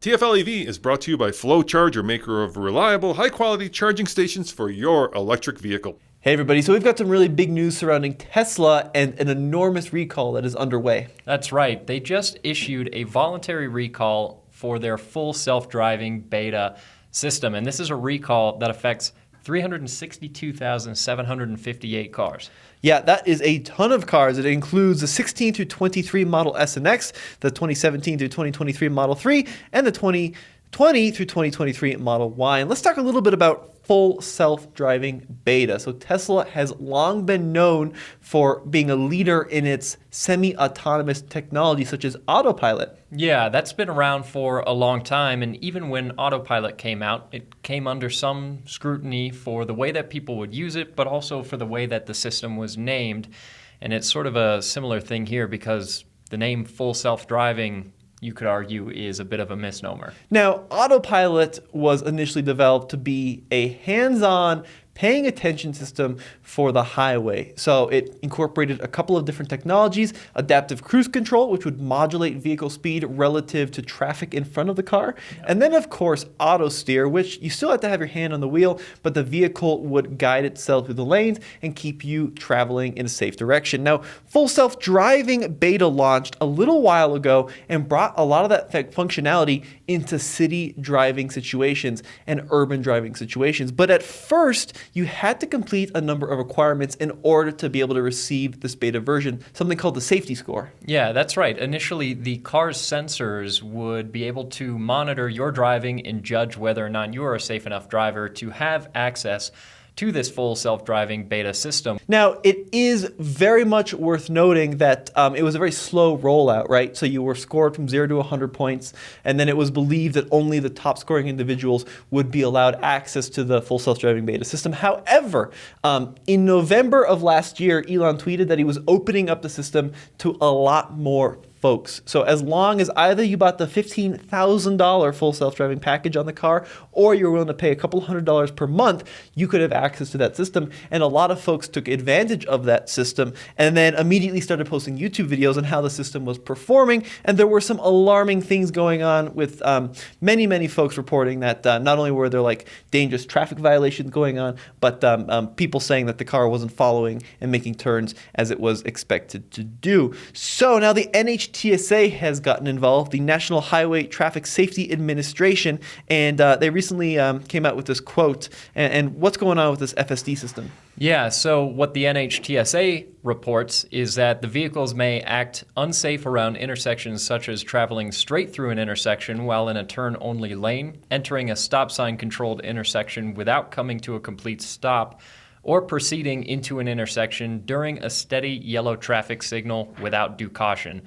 TFLev is brought to you by Flow Charger, maker of reliable, high-quality charging stations for your electric vehicle. Hey everybody, so we've got some really big news surrounding Tesla and an enormous recall that is underway. That's right. They just issued a voluntary recall for their full self-driving beta system, and this is a recall that affects 362,758 cars. Yeah, that is a ton of cars. It includes the 16 through 23 Model S and X, the 2017 through 2023 Model 3, and the 2020 through 2023 Model Y. And let's talk a little bit about full self-driving beta. So Tesla has long been known for being a leader in its semi-autonomous technology, such as autopilot. Yeah, that's been around for a long time, and even when autopilot came out, it came under some scrutiny for the way that people would use it, but also for the way that the system was named. And it's sort of a similar thing here because the name full self-driving, you could argue, is a bit of a misnomer. Now, autopilot was initially developed to be a hands-on, paying attention system for the highway. So it incorporated a couple of different technologies: adaptive cruise control, which would modulate vehicle speed relative to traffic in front of the car. Yeah. And then, of course, auto steer, which you still have to have your hand on the wheel, but the vehicle would guide itself through the lanes and keep you traveling in a safe direction. Now, full self-driving beta launched a little while ago and brought a lot of that functionality into city driving situations and urban driving situations. But at first, you had to complete a number of requirements in order to be able to receive this beta version, something called the safety score. Yeah, that's right. Initially, the car's sensors would be able to monitor your driving and judge whether or not you are a safe enough driver to have access to this full self-driving beta system. Now, it is very much worth noting that it was a very slow rollout, right? So you were scored from 0 to 100 points, and then it was believed that only the top scoring individuals would be allowed access to the full self-driving beta system. However, in November of last year, Elon tweeted that he was opening up the system to a lot more folks. So as long as either you bought the $15,000 full self-driving package on the car, or you're willing to pay a couple $100 per month, you could have access to that system. And a lot of folks took advantage of that system and then immediately started posting YouTube videos on how the system was performing. And there were some alarming things going on with many folks reporting that not only were there like dangerous traffic violations going on, but people saying that the car wasn't following and making turns as it was expected to do. So now the NHTSA has gotten involved, the National Highway Traffic Safety Administration, and they recently came out with this quote. And what's going on with this FSD system? Yeah, so what the NHTSA reports is that the vehicles may act unsafe around intersections, such as traveling straight through an intersection while in a turn-only lane, entering a stop sign-controlled intersection without coming to a complete stop, or proceeding into an intersection during a steady yellow traffic signal without due caution.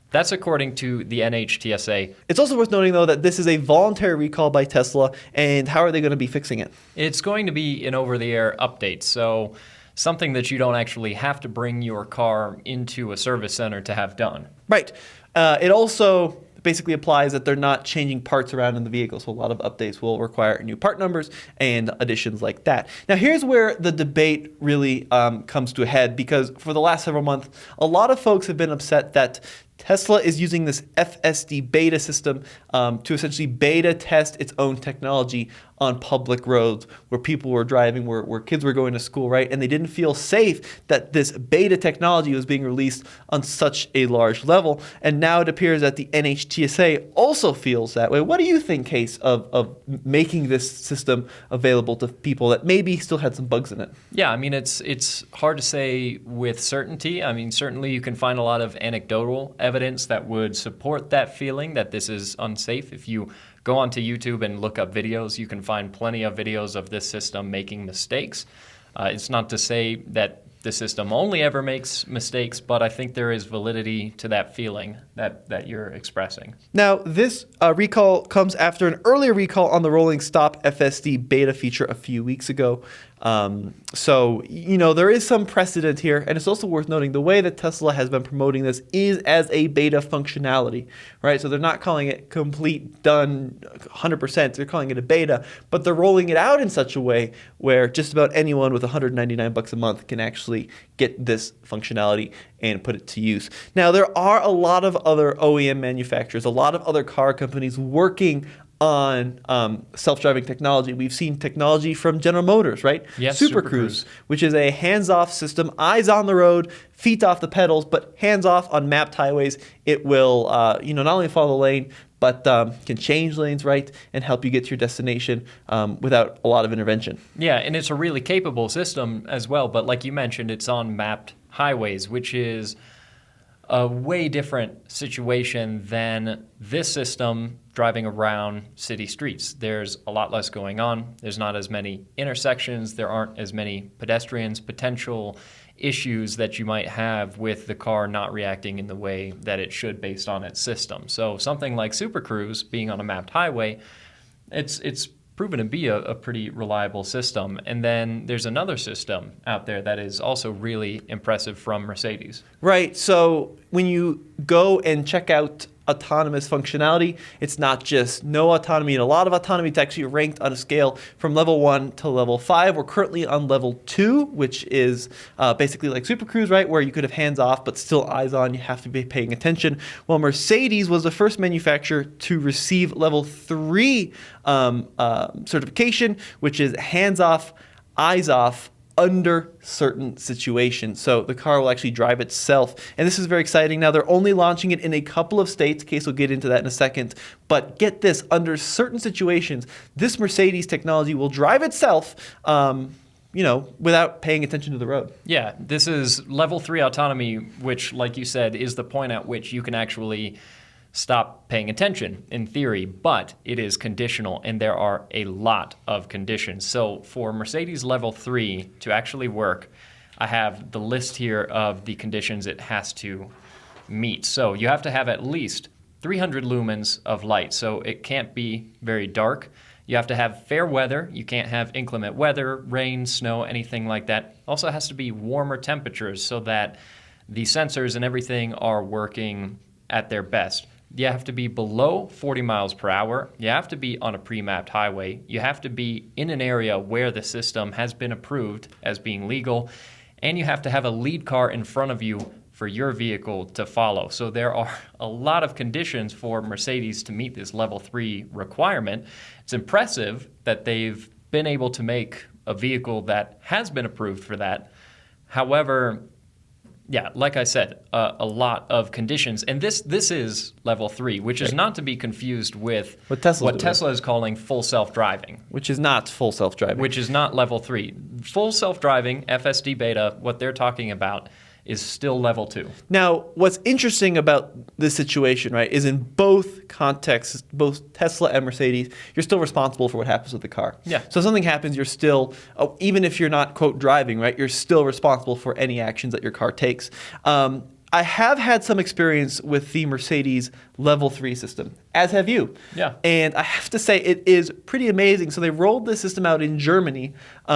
That's according to the NHTSA. It's also worth noting, though, that this is a voluntary recall by Tesla, and how are they going to be fixing it? It's going to be an over-the-air update, so something that you don't actually have to bring your car into a service center to have done. Right. It also basically applies that they're not changing parts around in the vehicle, so a lot of updates will require new part numbers and additions like that. Now here's where the debate really comes to a head, because for the last several months, a lot of folks have been upset that Tesla is using this FSD beta system to essentially beta test its own technology on public roads where people were driving, where kids were going to school, right? And they didn't feel safe that this beta technology was being released on such a large level. And now it appears that the NHTSA also feels that way. What do you think, Case, of making this system available to people that maybe still had some bugs in it? Yeah, I mean, it's hard to say with certainty. I mean, certainly you can find a lot of anecdotal evidence that would support that feeling that this is unsafe. If you go onto YouTube and look up videos, you can find plenty of videos of this system making mistakes. It's not to say that the system only ever makes mistakes, but I think there is validity to that feeling that you're expressing. Now, this recall comes after an earlier recall on the rolling stop FSD beta feature a few weeks ago. So, there is some precedent here, and it's also worth noting the way that Tesla has been promoting this is as a beta functionality, right? So they're not calling it complete, done, 100%. They're calling it a beta, but they're rolling it out in such a way where just about anyone with $199 a month can actually get this functionality and put it to use. Now, there are a lot of other OEM manufacturers, a lot of other car companies working on self-driving technology. We've seen technology from General Motors, right? Yes, Super Super Cruise, Cruise. which is a hands-off system, eyes on the road, feet off the pedals, but hands-off on mapped highways. It will, not only follow the lane, but can change lanes, right, and help you get to your destination without a lot of intervention. Yeah, and it's a really capable system as well. But like you mentioned, it's on mapped highways, which is a way different situation than this system driving around city streets. There's a lot less going on. There's not as many intersections. There aren't as many pedestrians, potential issues that you might have with the car not reacting in the way that it should based on its system. So something like Super Cruise being on a mapped highway, it's proven to be a pretty reliable system. And then there's another system out there that is also really impressive from Mercedes. Right. So when you go and check out autonomous functionality, it's not just no autonomy and a lot of autonomy. It's actually ranked on a scale from level 1 to level 5. We're currently on level 2, which is basically like Super Cruise, right, where you could have hands off but still eyes on. You have to be paying attention. Well, Mercedes was the first manufacturer to receive level 3 certification, which is hands off, eyes off, under certain situations. So the car will actually drive itself. And this is very exciting. Now, they're only launching it in a couple of states. Case we'll get into that in a second. But get this, under certain situations, this Mercedes technology will drive itself, without paying attention to the road. Yeah, this is level 3 autonomy, which, like you said, is the point at which you can actually stop paying attention in theory, but it is conditional, and there are a lot of conditions. So for Mercedes level 3 to actually work, I have the list here of the conditions it has to meet. So you have to have at least 300 lumens of light, so it can't be very dark. You have to have fair weather. You can't have inclement weather, rain, snow, anything like that. Also has to be warmer temperatures so that the sensors and everything are working at their best. You have to be below 40 miles per hour. You have to be on a pre-mapped highway. You have to be in an area where the system has been approved as being legal. And you have to have a lead car in front of you for your vehicle to follow. So there are a lot of conditions for Mercedes to meet this level 3 requirement. It's impressive that they've been able to make a vehicle that has been approved for that. However, yeah, like I said, a lot of conditions. And this is level 3, which is not to be confused with What Tesla is calling full self-driving. Which is not full self-driving. Which is not level 3. Full self-driving, FSD beta, what they're talking about is still level 2. Now, what's interesting about this situation, right, is in both contexts, both Tesla and Mercedes, you're still responsible for what happens with the car. Yeah. So if something happens, you're still, even if you're not, quote, driving, right, you're still responsible for any actions that your car takes. I have had some experience with the Mercedes Level 3 system, as have you. Yeah. And I have to say, it is pretty amazing. So they rolled this system out in Germany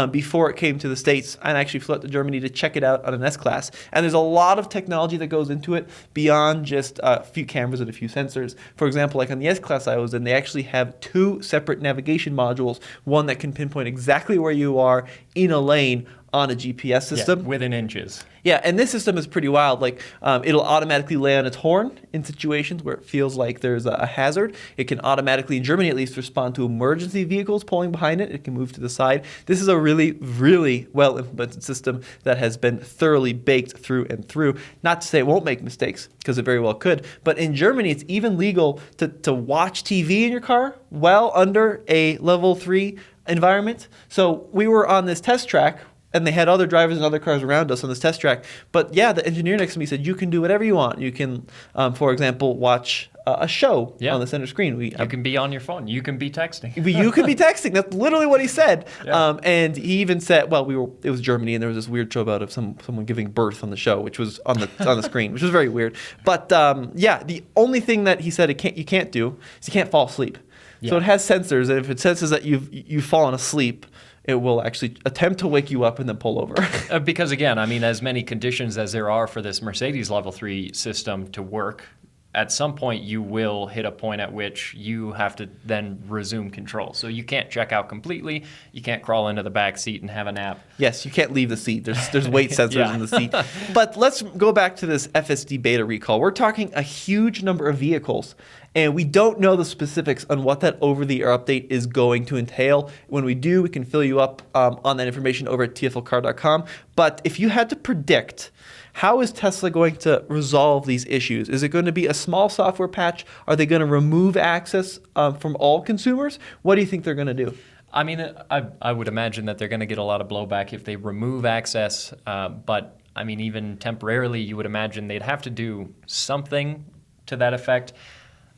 before it came to the States. I actually flew out to Germany to check it out on an S-Class. And there's a lot of technology that goes into it beyond just a few cameras and a few sensors. For example, like on the S-Class I was in, they actually have 2 separate navigation modules, one that can pinpoint exactly where you are in a lane on a GPS system. Yeah, within inches. Yeah, and this system is pretty wild. Like, it'll automatically lay on its horn in situations where it feels like there's a hazard. It can automatically, in Germany at least, respond to emergency vehicles pulling behind it. It can move to the side. This is a really, really well-implemented system that has been thoroughly baked through and through. Not to say it won't make mistakes, because it very well could. But in Germany, it's even legal to watch TV in your car well under a level 3 environment. So we were on this test track, and they had other drivers and other cars around us on this test track. But yeah, the engineer next to me said, you can do whatever you want. You can, for example, watch a show on the center screen. You can be on your phone. You can be texting. You could be texting. That's literally what he said. Yeah. And he even said, well, it was Germany, and there was this weird show about of someone giving birth on the show, which was on the screen, which was very weird. But yeah, the only thing that he said you can't do is you can't fall asleep. Yeah. So it has sensors, and if it senses that you've fallen asleep, it will actually attempt to wake you up and then pull over. Because again, I mean, as many conditions as there are for this Mercedes Level 3 system to work, at some point you will hit a point at which you have to then resume control. So you can't check out completely. You can't crawl into the back seat and have a nap. Yes, you can't leave the seat. There's weight sensors Yeah. in the seat. But let's go back to this FSD beta recall. We're talking a huge number of vehicles, and we don't know the specifics on what that over-the-air update is going to entail. When we do, we can fill you up on that information over at tflcar.com. But if you had to predict, how is Tesla going to resolve these issues? Is it going to be a small software patch? Are they going to remove access from all consumers? What do you think they're going to do? I mean, I would imagine that they're going to get a lot of blowback if they remove access. But I mean, even temporarily, you would imagine they'd have to do something to that effect,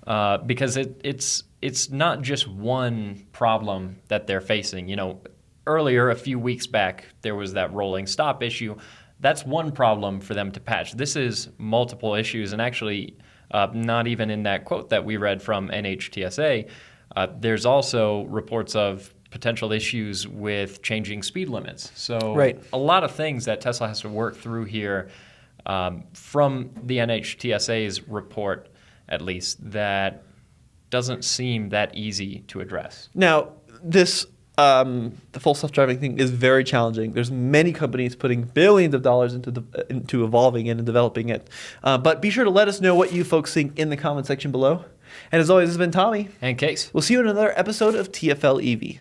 because it's not just one problem that they're facing. You know, earlier, a few weeks back, there was that rolling stop issue. That's one problem for them to patch. This is multiple issues, and actually, not even in that quote that we read from NHTSA, there's also reports of potential issues with changing speed limits. So Right. a lot of things that Tesla has to work through here, from the NHTSA's report, at least, that doesn't seem that easy to address. Now, this the full self-driving thing is very challenging. There's many companies putting billions of dollars into evolving it and developing it. But be sure to let us know what you folks think in the comment section below. And as always, this has been Tommy. And Case. We'll see you in another episode of TFL EV.